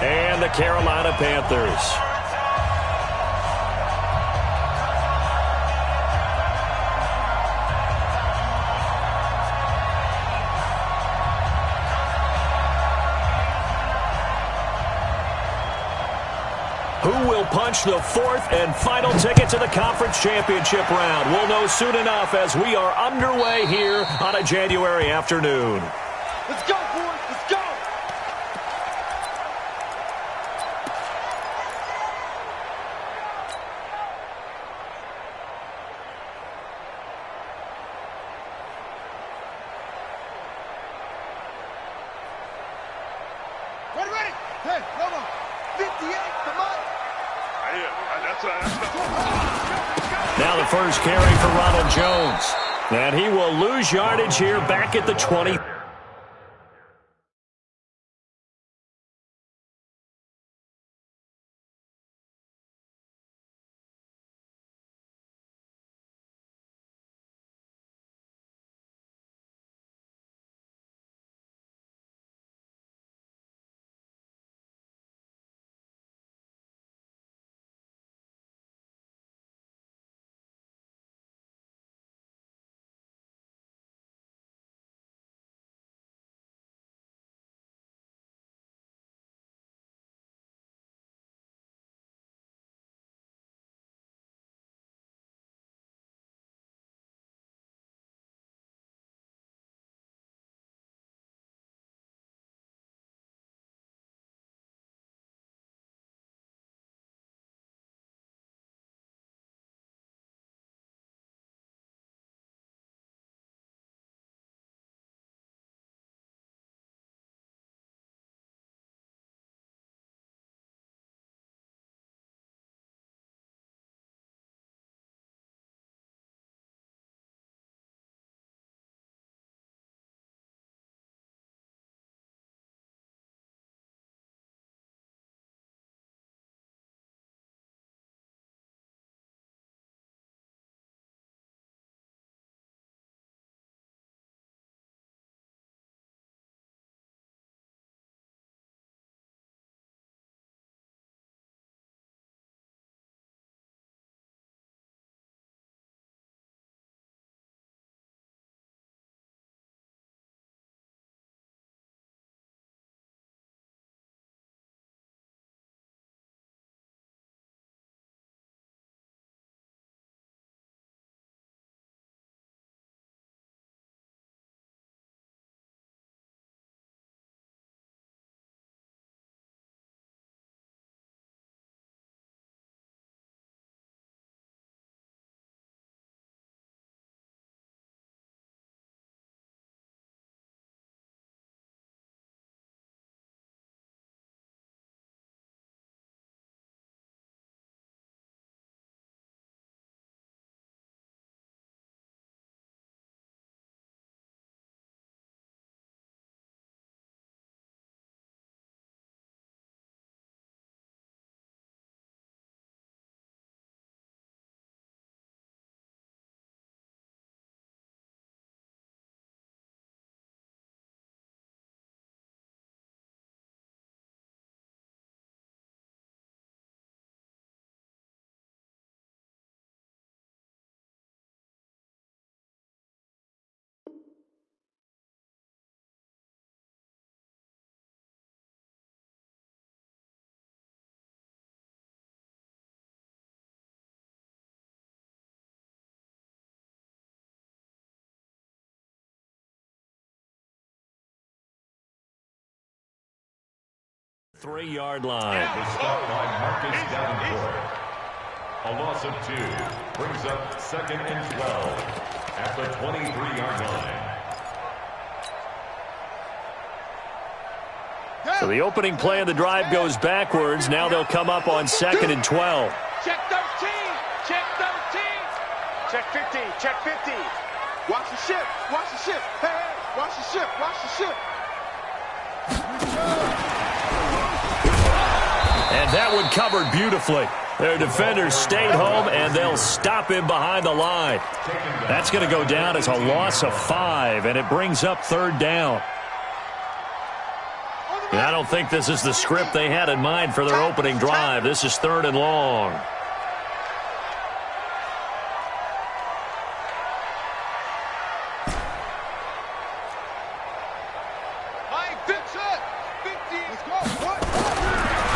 and the Carolina Panthers. Who will punch the fourth and final ticket to the conference championship round? We'll know soon enough as we are underway here on a January afternoon. Let's go, boys. Let's go. Ready. Hey, come on. 58, come on. Now the first carry for Ronald Jones. And he will lose yardage here back at the 20. Three-yard line. The stop by Marcus Davenport. A loss of 2 brings up 2nd and 12 at the 23-yard line. So the opening play of the drive goes backwards. Now they'll come up on 2nd and 12. Check 13. Check 13. Check 15. Check 15. Watch the ship. Watch the ship. Hey, watch the ship. Watch the ship. And that one covered beautifully. Their defenders stayed home, and they'll stop him behind the line. That's going to go down as a loss of 5, and it brings up 3rd down. On the I don't think this is the script they had in mind for their opening drive. This is 3rd and long.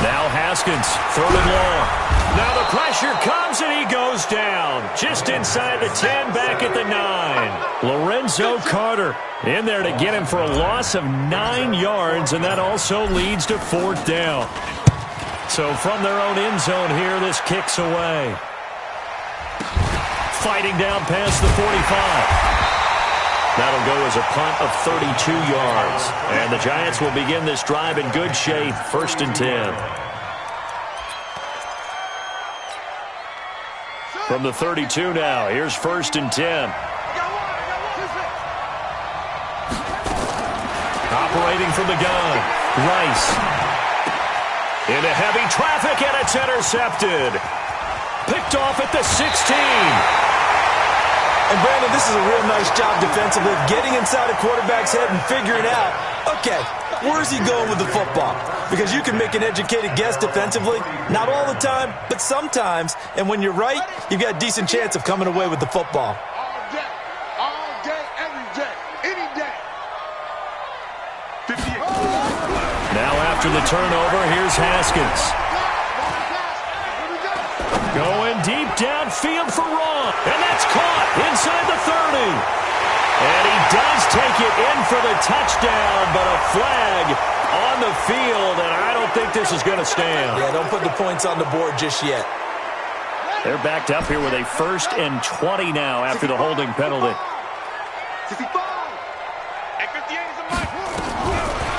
Now Haskins, 3rd and long. Now the pressure comes and he goes down. Just inside the 10, back at the 9. Lorenzo Carter in there to get him for a loss of 9 yards, and that also leads to 4th down. So from their own end zone here, this kicks away. Fighting down past the 45. That'll go as a punt of 32 yards. And the Giants will begin this drive in good shape, 1st and 10. From the 32 now, here's 1st and 10. Operating from the gun, Rice. Into heavy traffic, and it's intercepted. Picked off at the 16. And Brandon, this is a real nice job defensively, getting inside a quarterback's head and figuring out, okay, where's he going with the football? Because you can make an educated guess defensively, not all the time, but sometimes. And when you're right, you've got a decent chance of coming away with the football. All day, every day, any day. 58. Now after the turnover, here's Haskins. Going deep downfield for Ron. And that's caught inside the 30. And he does take it in for the touchdown, but a flag on the field, and I don't think this is going to stand. Yeah, don't put the points on the board just yet. They're backed up here with a 1st and 20 now after the holding penalty. 65. And 58 is a mic.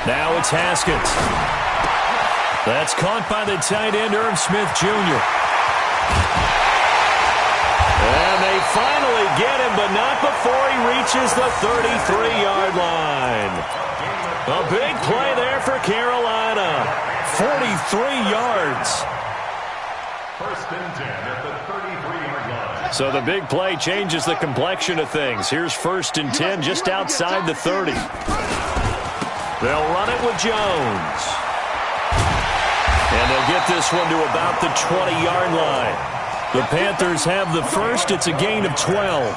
Now it's Haskins. That's caught by the tight end, Smith Jr. And they finally get him, but not before he reaches the 33-yard line. A big play there for Carolina. 43 yards. 1st and 10 at the 33-yard line. So the big play changes the complexion of things. Here's 1st and 10 just outside the 30. They'll run it with Jones. And they'll get this one to about the 20-yard line. The Panthers have the first. It's a gain of 12.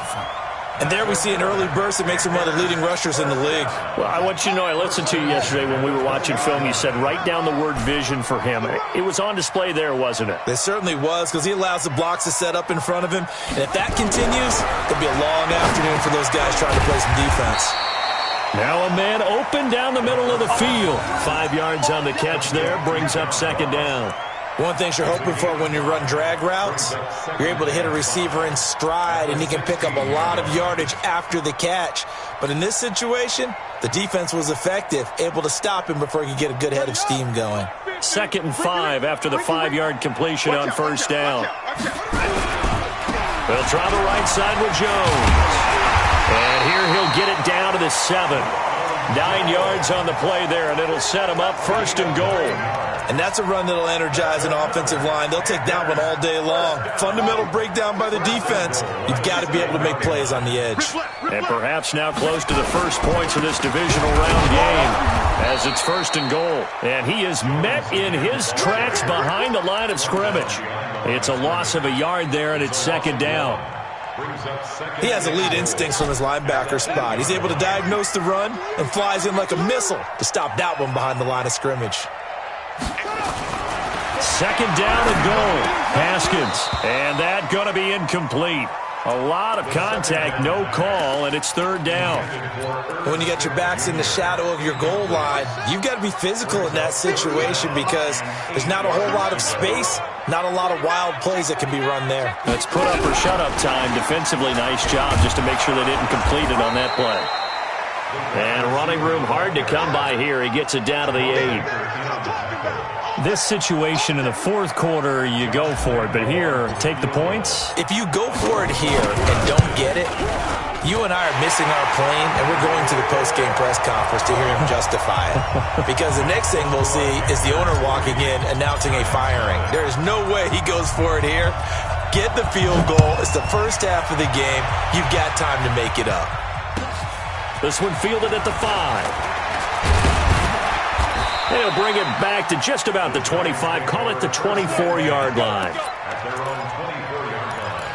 And there we see an early burst that makes him one of the leading rushers in the league. Well, I want you to know, I listened to you yesterday when we were watching film. You said write down the word vision for him. It was on display there, wasn't it? It certainly was, because he allows the blocks to set up in front of him. And if that continues, it'll be a long afternoon for those guys trying to play some defense. Now a man open down the middle of the field. 5 yards on the catch there, brings up 2nd down. One thing you're hoping for when you run drag routes, you're able to hit a receiver in stride, and he can pick up a lot of yardage after the catch. But in this situation, the defense was effective, able to stop him before he could get a good head of steam going. 2nd and 5 after the 5-yard completion on 1st down. They'll try the right side with Jones. And here he'll get it down to the 7. 9 yards on the play there, and it'll set him up 1st and goal. And that's a run that'll energize an offensive line. They'll take that one all day long. Fundamental breakdown by the defense. You've got to be able to make plays on the edge. And perhaps now close to the first points of this divisional round game as it's 1st and goal. And he is met in his tracks behind the line of scrimmage. It's a loss of a yard there, and it's 2nd down. He has elite instincts from his linebacker spot. He's able to diagnose the run and flies in like a missile to stop that one behind the line of scrimmage. 2nd down and goal. Haskins. And that going to be incomplete. A lot of contact, no call, and it's 3rd down. When you got your backs in the shadow of your goal line, you've got to be physical in that situation because there's not a whole lot of space, not a lot of wild plays that can be run there. That's put up or shut up time. Defensively, nice job just to make sure they didn't complete it on that play. And running room hard to come by here. He gets it down to the 8. This situation in the 4th quarter, you go for it. But here, take the points. If you go for it here and don't get it, you and I are missing our plane, and we're going to the post-game press conference to hear him justify it. Because the next thing we'll see is the owner walking in announcing a firing. There is no way he goes for it here. Get the field goal. It's the first half of the game. You've got time to make it up. This one fielded at the 5. And he'll bring it back to just about the 25. Call it the 24-yard line. At their own 24-yard line.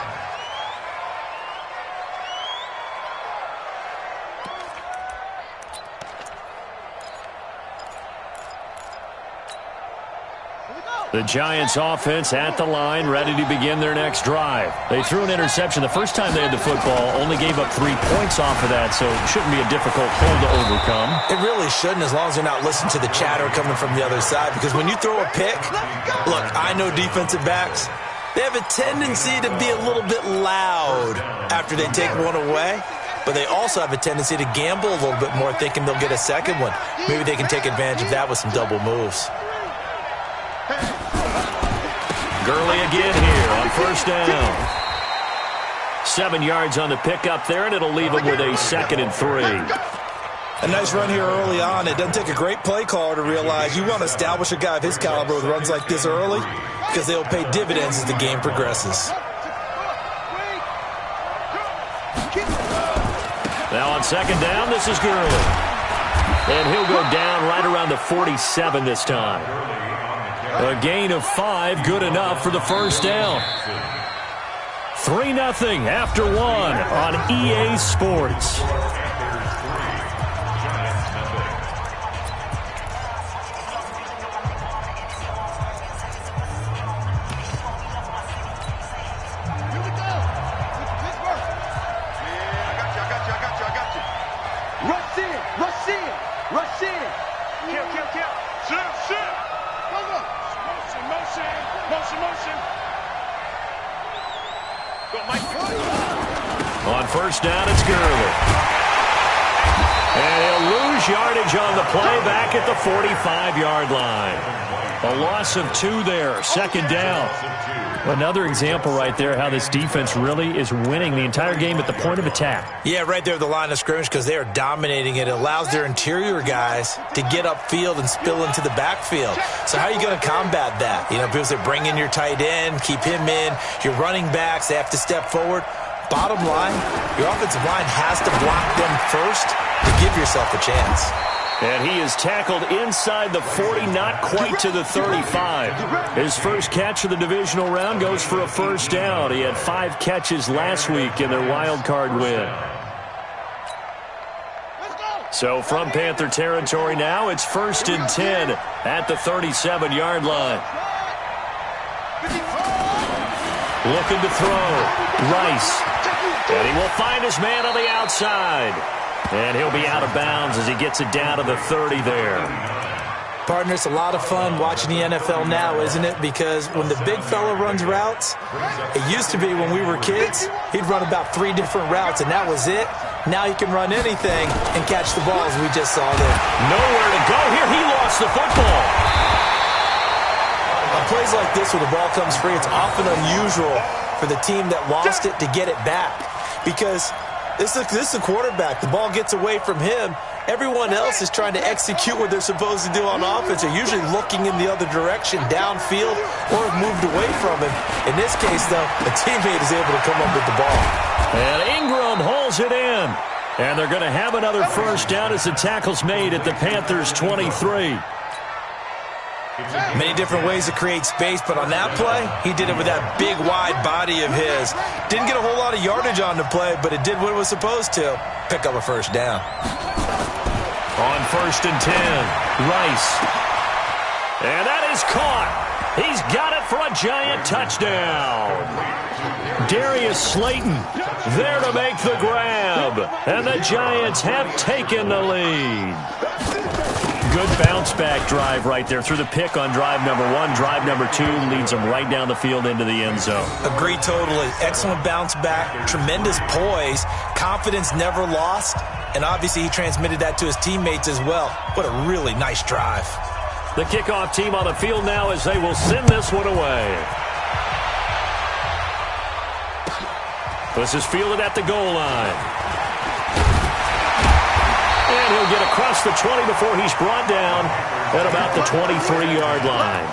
The Giants offense at the line, ready to begin their next drive. They threw an interception the first time they had the football, only gave up 3 points off of that, so it shouldn't be a difficult hole to overcome. It really shouldn't, as long as you're not listening to the chatter coming from the other side, because when you throw a pick, look, I know defensive backs, they have a tendency to be a little bit loud after they take one away, but they also have a tendency to gamble a little bit more, thinking they'll get a second one. Maybe they can take advantage of that with some double moves. Gurley again here on first down. 7 yards on the pickup there, and it'll leave him with a 2nd and 3. A nice run here early on. It doesn't take a great play caller to realize you want to establish a guy of his caliber with runs like this early, because they'll pay dividends as the game progresses. Now on 2nd down, this is Gurley. And he'll go down right around the 47 this time. A gain of 5, good enough for the first down. 3-0 after 1 on EA Sports. On first down, it's Gurley. And he'll lose yardage on the play back at the 45-yard line. A loss of 2 there, 2nd down. Another example right there how this defense really is winning the entire game at the point of attack. Yeah, right there at the line of scrimmage, because they are dominating it. It allows their interior guys to get upfield and spill into the backfield. So how are you going to combat that? You know, people say bring in your tight end, keep him in. Your running backs, they have to step forward. Bottom line, your offensive line has to block them first to give yourself a chance. And he is tackled inside the 40, not quite to the 35. His first catch of the divisional round goes for a first down. He had 5 catches last week in their wild card win. So from Panther territory now, it's 1st and 10 at the 37-yard line. Looking to throw. Rice. And he will find his man on the outside. And he'll be out of bounds as he gets it down to the 30 there. Partner, it's a lot of fun watching the NFL now, isn't it? Because when the big fella runs routes, it used to be when we were kids, he'd run about 3 different routes, and that was it. Now he can run anything and catch the ball, as we just saw there. Nowhere to go here. He lost the football. On plays like this where the ball comes free, it's often unusual for the team that lost it to get it back. Because this is the quarterback. The ball gets away from him. Everyone else is trying to execute what they're supposed to do on offense. They're usually looking in the other direction, downfield, or have moved away from him. In this case, though, a teammate is able to come up with the ball. And Ingram hauls it in. And they're going to have another first down as the tackle's made at the Panthers' 23. Many different ways to create space, but on that play, he did it with that big, wide body of his. Didn't get a whole lot of yardage on the play, but it did what it was supposed to. Pick up a first down. On 1st and 10, Rice. And that is caught. He's got it for a Giant touchdown. Darius Slayton there to make the grab. And the Giants have taken the lead. Good bounce-back drive right there through the pick on drive number 1. Drive number 2 leads them right down the field into the end zone. Agree totally. Excellent bounce-back, tremendous poise, confidence never lost, and obviously he transmitted that to his teammates as well. What a really nice drive. The kickoff team on the field now as they will send this one away. This is fielded at the goal line. And he'll get across the 20 before he's brought down at about the 23-yard line.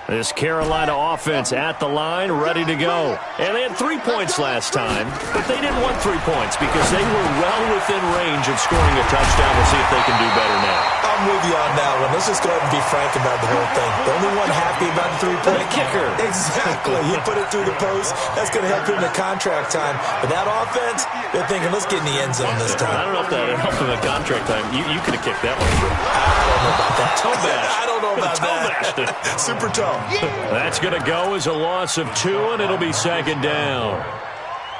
This Carolina offense at the line, ready to go. And they had 3 points last time, but they didn't want 3 points because they were well within range of scoring a touchdown. We'll see if they can do better now. I'm with you on that one. Let's just go ahead and be frank about the whole thing. The only one happy about the 3-point kicker. Exactly. He put it through the post. That's going to help him in the contract time. But that offense, they're thinking, let's get in the end zone this time. I don't know if that helped him in contract time. You could have kicked that one. I don't know about that. Toe bash. I don't know about that. Super toe. That's going to go as a loss of 2, and it'll be second down.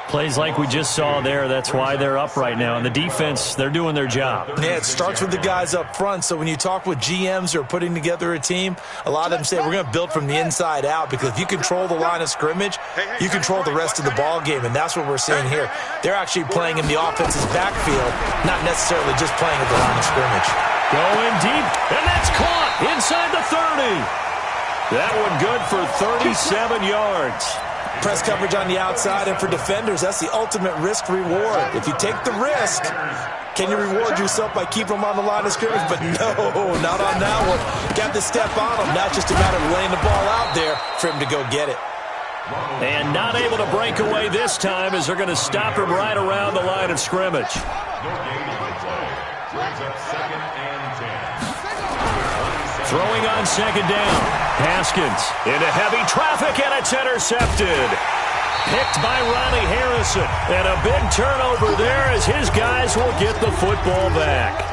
Plays like we just saw there, that's why they're up right now. And the defense, they're doing their job. Yeah, it starts with the guys up front. So when you talk with GMs who are putting together a team, a lot of them say we're going to build from the inside out, because if you control the line of scrimmage, you control the rest of the ball game, and that's what we're seeing here. They're actually playing in the offense's backfield, not necessarily just playing at the line of scrimmage. Going deep, and that's caught inside the 30. That one good for 37 yards. Press coverage on the outside, and for defenders, that's the ultimate risk-reward. If you take the risk, can you reward yourself by keeping them on the line of scrimmage? But no, not on that one. Got to step on them. Now it's just a matter of laying the ball out there for him to go get it. And not able to break away this time, as they're going to stop him right around the line of scrimmage. Throwing on second down. Haskins into heavy traffic, and it's intercepted. Picked by Ronnie Harrison. And a big turnover there as his guys will get the football back.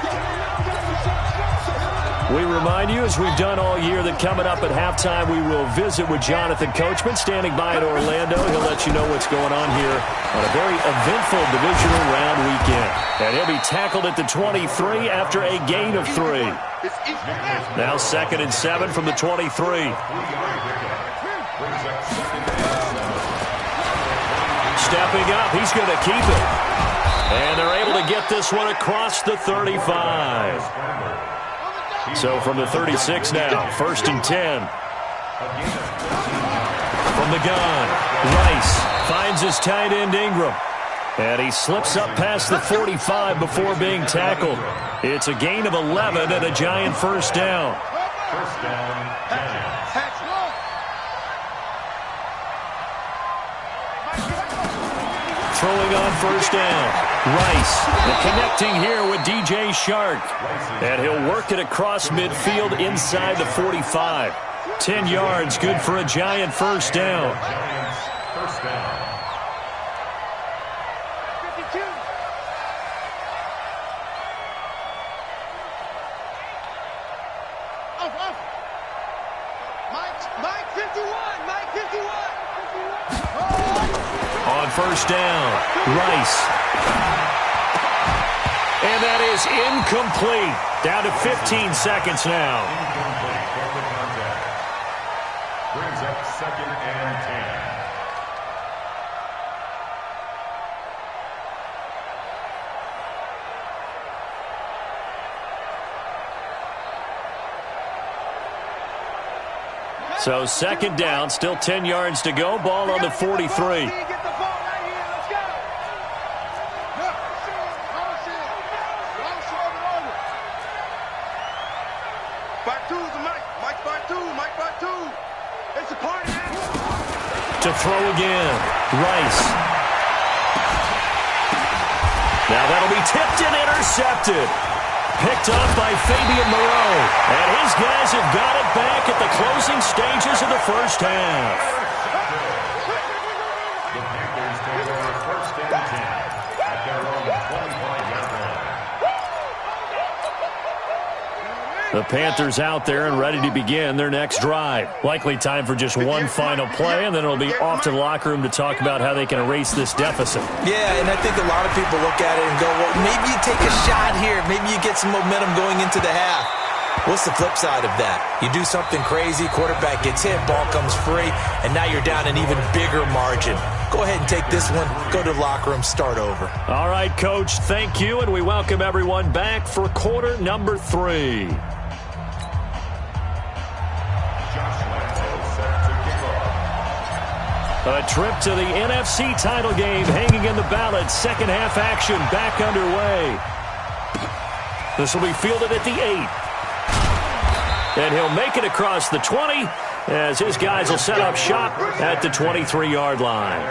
We remind you, as we've done all year, that coming up at halftime, we will visit with Jonathan Coachman, standing by in Orlando. He'll let you know what's going on here on a very eventful divisional round weekend. And he'll be tackled at the 23 after a gain of 3. Now 2nd and 7 from the 23. Stepping up, he's going to keep it. And they're able to get this one across the 35. So from the 36 now, 1st and 10. From the gun, Rice finds his tight end Ingram. And he slips up past the 45 before being tackled. It's a gain of 11 and a giant first down. First down, Giants. Throwing on first down. Rice, the connecting here with DJ Shark. And he'll work it across midfield inside the 45. 10 yards, good for a giant first down. Giants, first down. Mike 51, Mike 51. On first down, Rice. And that is incomplete. Down to 15 seconds now. Incomplete for the contact. Brings up 2nd and 10. So 2nd down, still 10 yards to go. Ball on the 43. To throw again, Rice. Now that'll be tipped and intercepted. Picked off by Fabian Moreau. And his guys have got it back at the closing stages of the first half. The Panthers take over 1st and 10 at their own 25-yard line. The Panthers out there and ready to begin their next drive. Likely time for just one final play, and then it'll be off to the locker room to talk about how they can erase this deficit. Yeah, and I think a lot of people look at it and go, well, maybe you take a shot here. Maybe you get some momentum going into the half. What's the flip side of that? You do something crazy, quarterback gets hit, ball comes free, and now you're down an even bigger margin. Go ahead and take this one, go to the locker room, start over. All right, Coach, thank you, and we welcome everyone back for quarter number 3. A trip to the NFC title game hanging in the balance. Second half action back underway. This will be fielded at the 8. And he'll make it across the 20 as his guys will set up shop at the 23-yard line.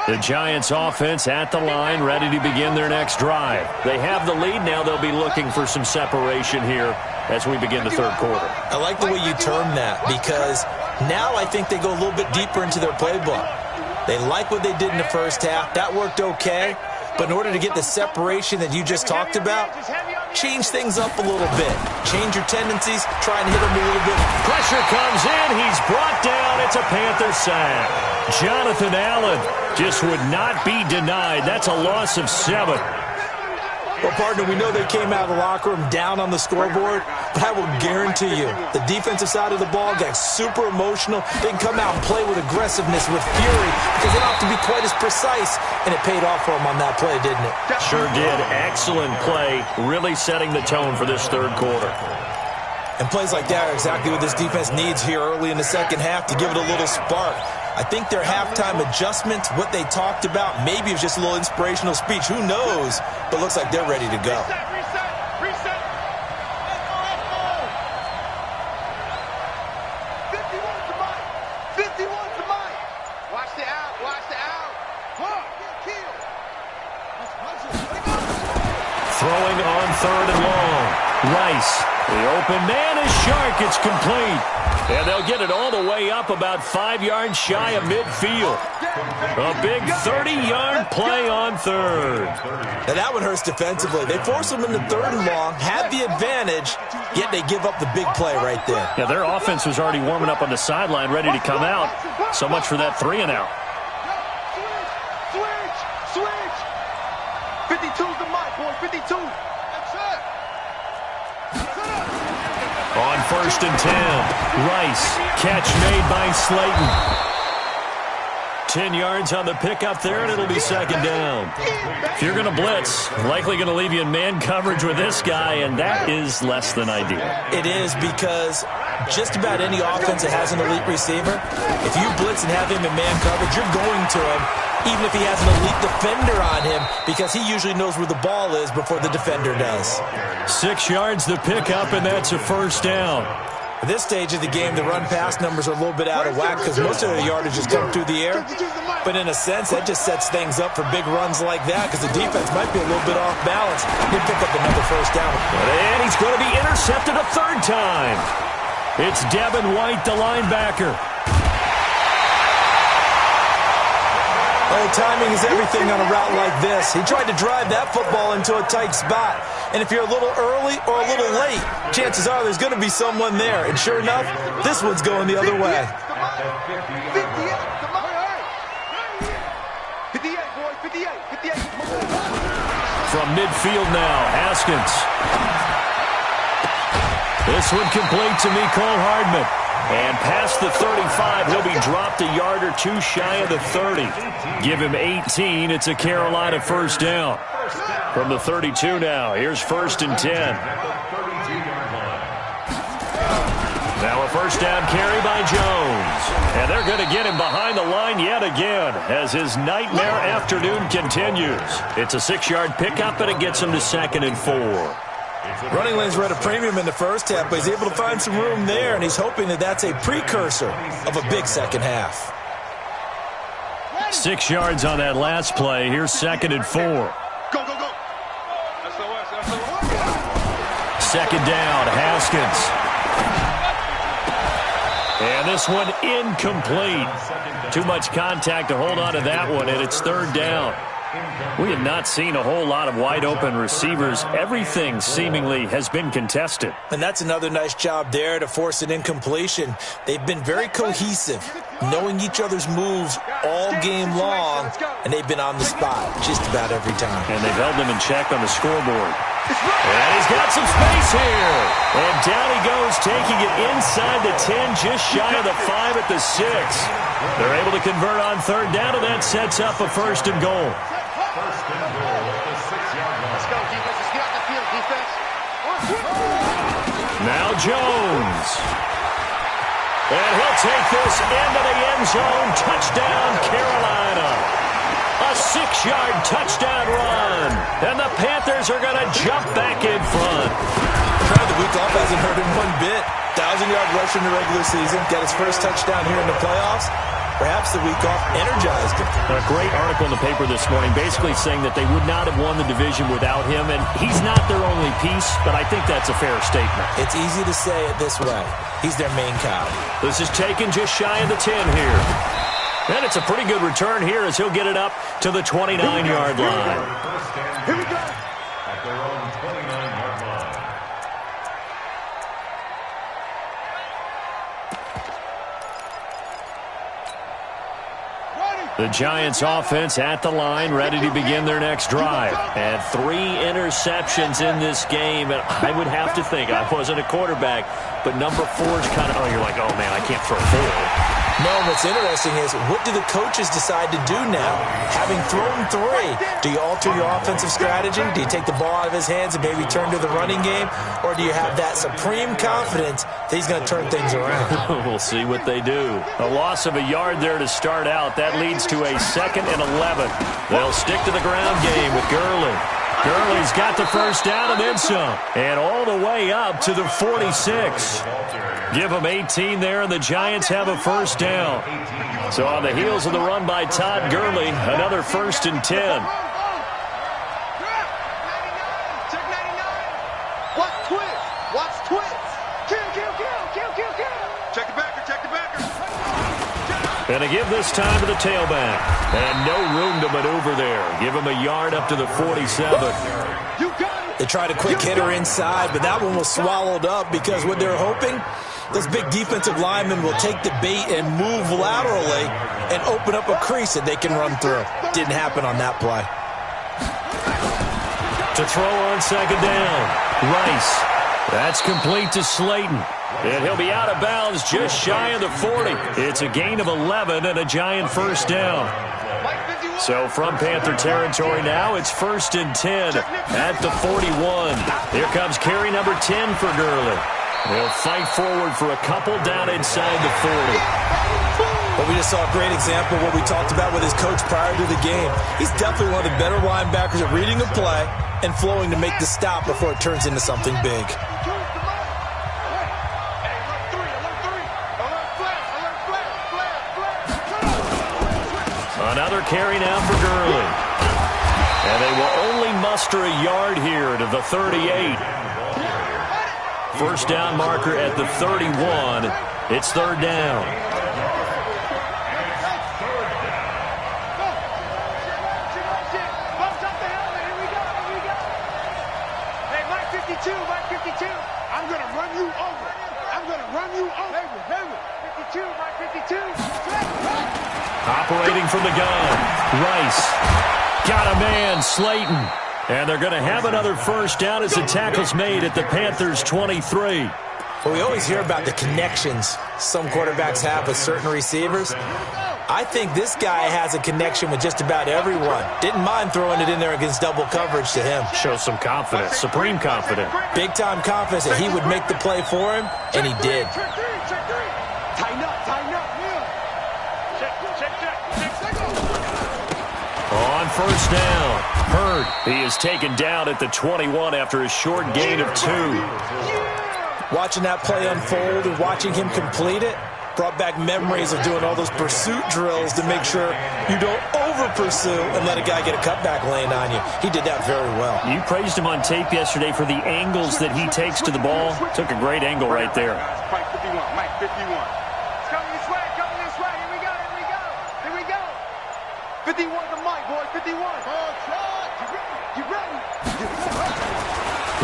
The Giants offense at the line, ready to begin their next drive. They have the lead. Now they'll be looking for some separation here as we begin the third quarter. I like the way you term that, because now I think they go a little bit deeper into their playbook. They like what they did in the first half. That worked okay. But in order to get the separation that you just talked about, change things up a little bit. Change your tendencies. Try and hit them a little bit. Pressure comes in. He's brought down. It's a Panther sack. Jonathan Allen just would not be denied. That's a loss of 7. Well, partner, we know they came out of the locker room down on the scoreboard, but I will guarantee you the defensive side of the ball got super emotional. They can come out and play with aggressiveness, with fury, because they don't have to be quite as precise, and it paid off for them on that play, didn't it? Sure did. Excellent play, really setting the tone for this third quarter. And plays like that are exactly what this defense needs here early in the second half to give it a little spark. I think their halftime adjustments, what they talked about, maybe it was just a little inspirational speech. Who knows? But looks like they're ready to go. Reset. 51 to Mike. 51 to Mike. Watch the out. Throwing on third and long. Rice. The open man is Shark. It's complete. And they'll get it all the way up about 5 yards shy of midfield. A big 30-yard play on third. And that one hurts defensively. They force them into third and long, have the advantage, yet they give up the big play right there. Yeah, their offense was already warming up on the sideline, ready to come out. So much for that 3 and out. Switch. 52's the mic, boy. 52. That's it. On first and 10, Rice. Catch made by Slayton. 10 yards on the pickup there, and it'll be second down. If you're going to blitz, likely going to leave you in man coverage with this guy, and that is less than ideal. It is, because just about any offense that has an elite receiver, if you blitz and have him in man coverage, you're going to him, even if he has an elite defender on him, because he usually knows where the ball is before the defender does. 6 yards the pickup, and that's a first down. At this stage of the game, the run-pass numbers are a little bit out of whack because most of the yardage just come through the air. But in a sense, that just sets things up for big runs like that because the defense might be a little bit off balance. He'll pick up another first down. And he's going to be intercepted a third time. It's Devin White, the linebacker. Oh, timing is everything on a route like this. He tried to drive that football into a tight spot. And if you're a little early or a little late, chances are there's going to be someone there. And sure enough, this one's going the other way. 58, boy. 58. From midfield now, Haskins. This one complete to Mecole Hardman. And past the 35, he'll be dropped a yard or two shy of the 30. Give him 18. It's a Carolina first down. From the 32 now, here's first and 10. Now a first down carry by Jones. And they're going to get him behind the line yet again as his nightmare afternoon continues. It's a 6-yard pickup, and it gets him to second and 4. Running lanes were at a premium in the first half, but he's able to find some room there, and he's hoping that that's a precursor of a big second half. 6 yards on that last play. Here's second and 4. Go. Second down, Haskins. And this one incomplete. Too much contact to hold on to that one, and it's third down. We have not seen a whole lot of wide-open receivers. Everything seemingly has been contested. And that's another nice job there to force an incompletion. They've been very cohesive, knowing each other's moves all game long, and they've been on the spot just about every time. And they've held them in check on the scoreboard. And he's got some space here. And down he goes, taking it inside the 10, just shy of the 5 at the 6. They're able to convert on third down, and that sets up a first and goal. First and goal at the 6-yard line. Let's go, defense. Let's get out the field, defense. Now Jones. And he'll take this into the end zone. Touchdown, Carolina. A 6-yard touchdown run. And the Panthers are going to jump back in front. The week off hasn't hurt him one bit. 1,000-yard rush in the regular season. Got his first touchdown here in the playoffs. Perhaps the week off energized him. A great article in the paper this morning basically saying that they would not have won the division without him. And he's not their only piece, but I think that's a fair statement. It's easy to say it this way. He's their main cow. This is taken just shy of the 10 here. And it's a pretty good return here as he'll get it up to the 29-yard line. Here we go. At their own 29-yard line. The Giants offense at the line, ready to begin their next drive. And 3 interceptions in this game. And I would have to think, I wasn't a quarterback, but number 4 is kind of, oh, you're like, oh, man, I can't throw 4. No, what's interesting is, what do the coaches decide to do now? Having thrown 3, do you alter your offensive strategy? Do you take the ball out of his hands and maybe turn to the running game? Or do you have that supreme confidence that he's going to turn things around? We'll see what they do. A loss of a yard there to start out. That leads to a 2nd and 11. They'll stick to the ground game with Gurley. Gurley's got the first down and then some. And all the way up to the 46. Give them 18 there, and the Giants have a first down. So on the heels of the run by Todd Gurley, another 1st and 10. Watch twist. Watch twist. Kill. Check the backer. And to give this time to the tailback. And no room to maneuver there. Give him a yard up to the 47. They tried a quick hitter inside, but that one was swallowed up because what they're hoping, those big defensive linemen will take the bait and move laterally and open up a crease that they can run through. Didn't happen on that play. To throw on 2nd down. Rice. That's complete to Slayton. And he'll be out of bounds just shy of the 40. It's a gain of 11 and a Giant first down. So from Panther territory now, it's 1st and 10 at the 41. Here comes carry number 10 for Gurley. He'll fight forward for a couple down inside the 40. But we just saw a great example of what we talked about with his coach prior to the game. He's definitely one of the better linebackers at reading a play and flowing to make the stop before it turns into something big. Another carry now for Gurley. And they will only muster a yard here to the 38. First down marker at the 31. It's 3rd down. Hey, Mike 52. I'm going to run you over. 52, Mike 52. Operating from the gun. Rice. Got a man, Slayton. And they're going to have another first down as the tackle's made at the Panthers' 23. Well, we always hear about the connections some quarterbacks have with certain receivers. I think this guy has a connection with just about everyone. Didn't mind throwing it in there against double coverage to him. Shows some confidence, supreme confidence. Big-time confidence that he would make the play for him, and he did. Tighten up. On first down, Hurd. He is taken down at the 21 after a short gain of 2. Watching that play unfold and watching him complete it brought back memories of doing all those pursuit drills to make sure you don't over-pursue and let a guy get a cutback laying on you. He did that very well. You praised him on tape yesterday for the angles that he takes to the ball. Took a great angle right there. Mike 51. It's coming this way. Here we go. 51 to Mike, boy. 51. You ready?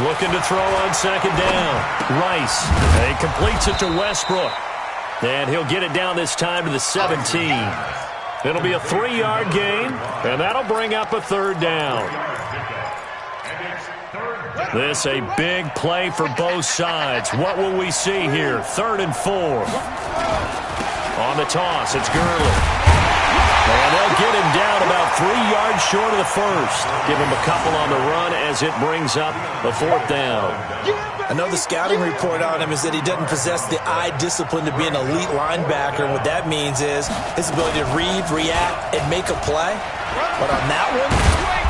Looking to throw on 2nd down. Rice. He completes it to Westbrook. And he'll get it down this time to the 17. It'll be a 3-yard gain, and that'll bring up a 3rd down. This a big play for both sides. What will we see here? 3rd and 4. On the toss, it's Gurley. And they'll get him down about 3 yards short of the first. Give him a couple on the run as it brings up the 4th down. I know the scouting report on him is that he doesn't possess the eye discipline to be an elite linebacker. And what that means is his ability to read, react, and make a play. But on that one,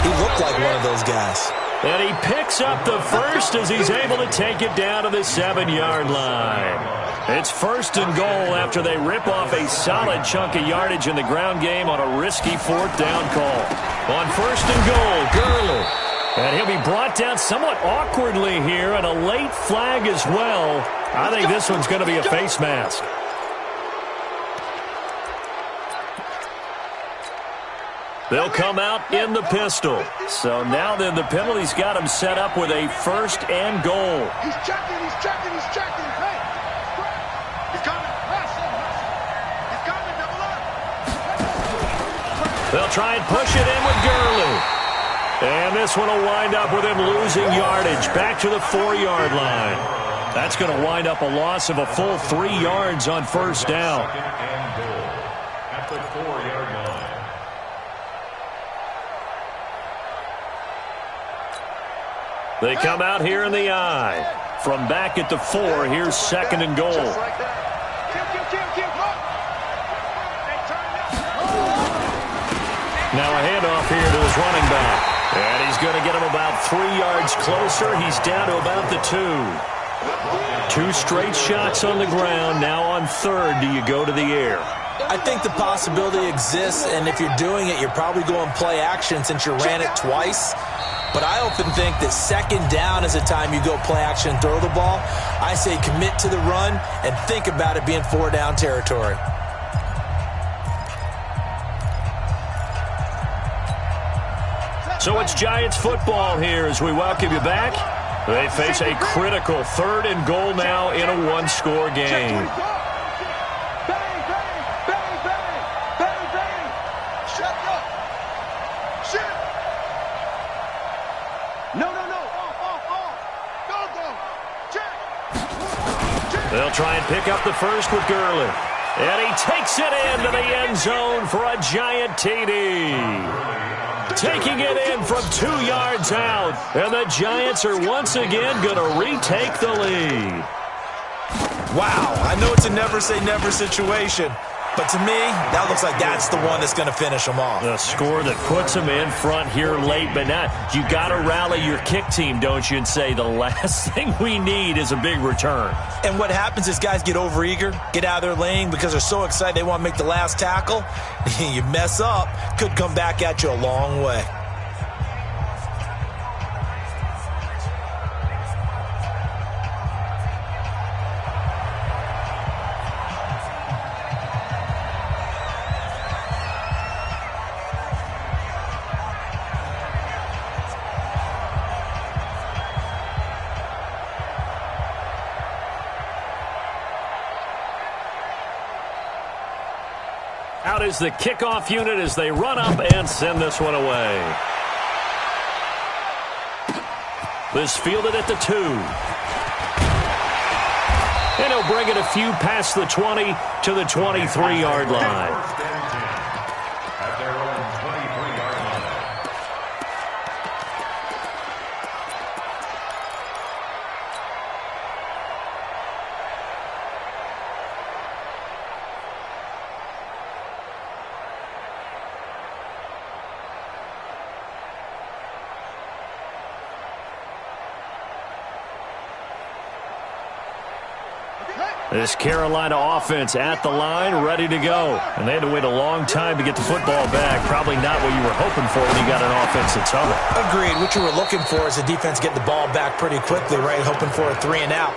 he looked like one of those guys. And he picks up the first as he's able to take it down to the 7-yard line. It's 1st and goal after they rip off a solid chunk of yardage in the ground game on a risky 4th down call. On 1st and goal, Gurley. And he'll be brought down somewhat awkwardly here, and a late flag as well. I think this one's going to be a face mask. They'll come out in the pistol. So now then the penalty's got him set up with a 1st and goal. He's checking, he's checking, he's checking. Hey, he's coming. He's coming, double up. They'll try and push it in with Gurley. And this one will wind up with him losing yardage back to the 4-yard line. That's going to wind up a loss of a full 3 yards on 1st down. 2nd and goal at the 4-yard line. They come out here in the eye. From back at the 4, here's 2nd and goal. Just like that. Kill. Now a handoff here to his running back. And he's going to get him about 3 yards closer. He's down to about the 2. 2 straight shots on the ground. Now on 3rd, do you go to the air? I think the possibility exists, and if you're doing it, you're probably going play action since you ran it twice. But I often think that 2nd down is the time you go play action and throw the ball. I say commit to the run and think about it being 4-down territory. So it's Giants football here as we welcome you back. They face a critical 3rd and goal now in a 1-score game. They'll try and pick up the first with Gurley. And he takes it into the end zone for a Giant TD. Taking it in from 2 yards out. And the Giants are once again going to retake the lead. Wow, I know it's a never-say-never situation, but to me, that looks like that's the one that's going to finish them off. The score that puts them in front here late, but now you got to rally your kick team, don't you, and say the last thing we need is a big return. And what happens is guys get overeager, get out of their lane because they're so excited they want to make the last tackle. You mess up, could come back at you a long way. Out is the kickoff unit as they run up and send this one away. This fielded at the 2. And he'll bring it a few past the 20 to the 23-yard line. At their own 23-yard line. This Carolina offense at the line, ready to go. And they had to wait a long time to get the football back. Probably not what you were hoping for when you got an offense that's humming. Agreed. What you were looking for is the defense getting the ball back pretty quickly, right? Hoping for a 3 and out.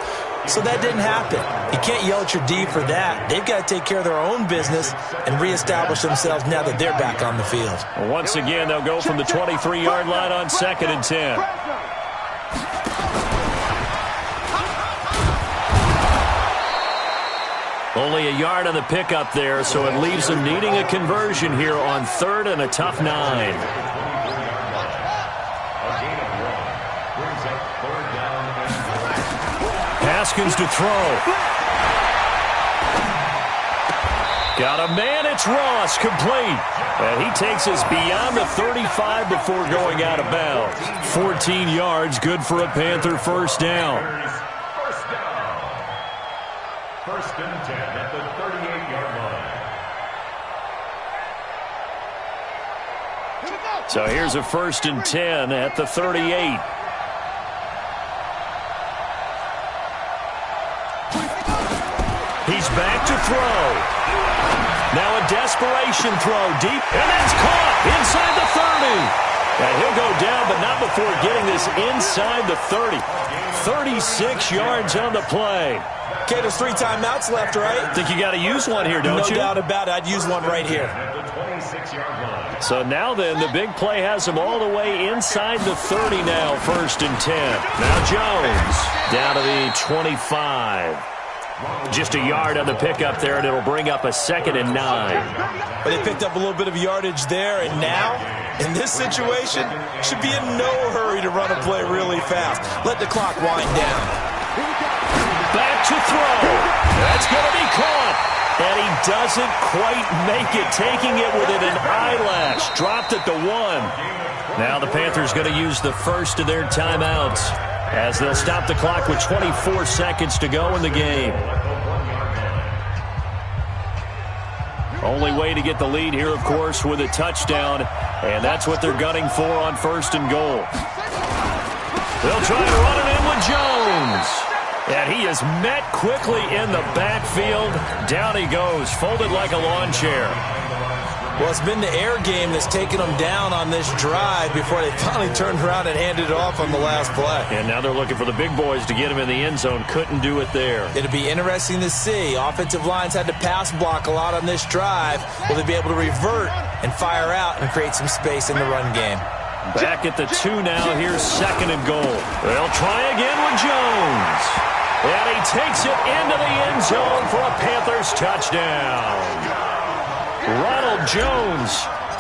So that didn't happen. You can't yell at your D for that. They've got to take care of their own business and reestablish themselves now that they're back on the field. Once again, they'll go from the 23-yard line on 2nd and 10. Only a yard on the pickup there, so it leaves them needing a conversion here on 3rd and a tough 9. A gain of 1 brings up 3rd down and 4. Haskins to throw. Got a man, it's Ross, complete. And he takes us beyond the 35 before going out of bounds. 14 yards, good for a Panther first down. First and 10 at the 38-yard line. So here's a first and 10 at the 38. He's back to throw. Now a desperation throw deep, and that's caught inside the 30. And he'll go down, but not before getting this inside the 30. 36 yards on the play. Okay, there's 3 timeouts left, right? Think you got to use one here, don't you? No doubt about it. I'd use one right here. So now then, the big play has him all the way inside the 30 now, first and 10. Now Jones down to the 25. Just a yard on the pickup there, and it'll bring up a second and 9. But they picked up a little bit of yardage there, and now, in this situation, should be in no hurry to run a play really fast. Let the clock wind down. Back to throw. That's going to be caught. And he doesn't quite make it, taking it within an eyelash. Dropped at the 1. Now the Panthers going to use the first of their timeouts, as they'll stop the clock with 24 seconds to go in the game. Only way to get the lead here, of course, with a touchdown, and that's what they're gunning for on first and goal. They'll try to run it in with Jones. And he is met quickly in the backfield. Down he goes, folded like a lawn chair. Well, it's been the air game that's taken them down on this drive before they finally turned around and handed it off on the last play. And now they're looking for the big boys to get him in the end zone. Couldn't do it there. It'll be interesting to see. Offensive lines had to pass block a lot on this drive. Will they be able to revert and fire out and create some space in the run game? Back at the 2 now. Here's second and goal. They'll try again with Jones. And he takes it into the end zone for a Panthers touchdown. Ronald Jones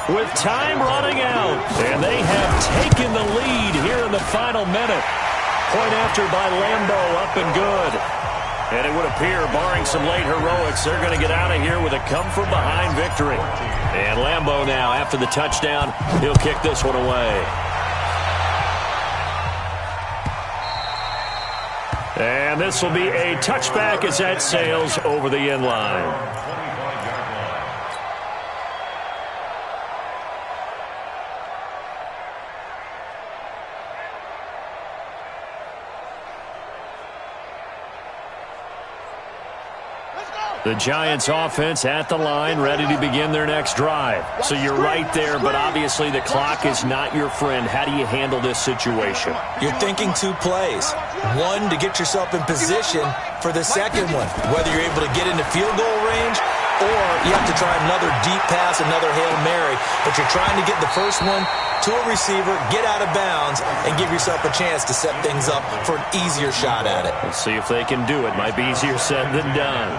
with time running out. And they have taken the lead here in the final minute. Point after by Lambeau, up and good. And it would appear, barring some late heroics, they're going to get out of here with a come-from-behind victory. And Lambeau now, after the touchdown, he'll kick this one away. And this will be a touchback as that sails over the end line. The Giants offense at the line, ready to begin their next drive. So you're right there, but obviously the clock is not your friend. How do you handle this situation? You're thinking 2 plays. One, to get yourself in position for the second one, whether you're able to get into field goal range or you have to try another deep pass, another Hail Mary. But you're trying to get the first one to a receiver, get out of bounds, and give yourself a chance to set things up for an easier shot at it. Let's see if they can do it. Might be easier said than done.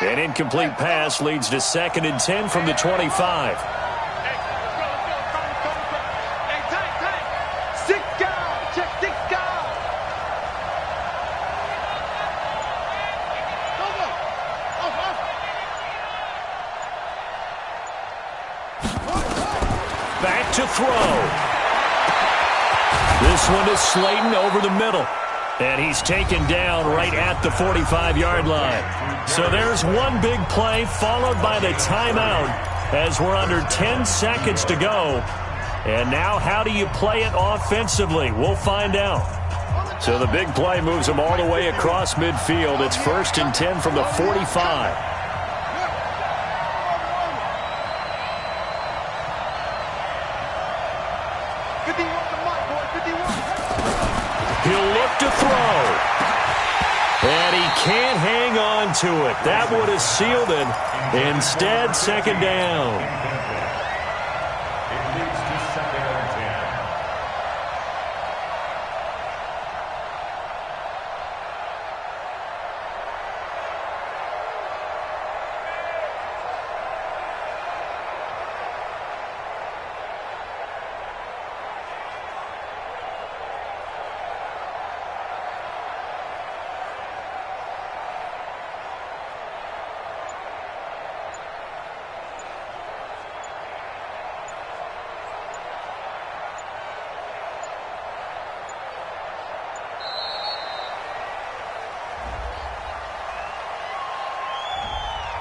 An incomplete pass leads to second and 10 from the 25. Back to throw. This one is Slayton over the middle. And he's taken down right at the 45-yard line. So there's one big play followed by the timeout as we're under 10 seconds to go. And now how do you play it offensively? We'll find out. So the big play moves them all the way across midfield. It's first and 10 from the 45. He'll look to throw. And he can't hang on to it. That would have sealed it. Instead, second down. It leads to second and 10.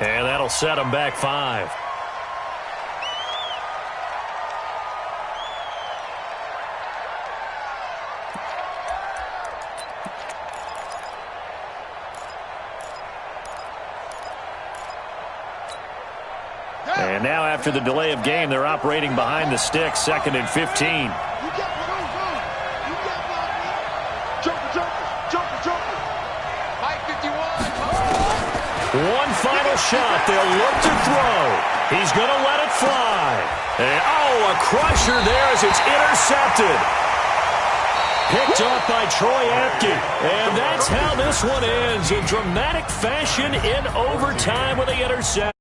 And that'll set them back 5. And now after the delay of game, they're operating behind the sticks, 2nd and 15. One final shot. They'll look to throw. He's going to let it fly. And, a crusher there as it's intercepted. Picked off by Troy Apke. And that's how this one ends in dramatic fashion in overtime with the interception.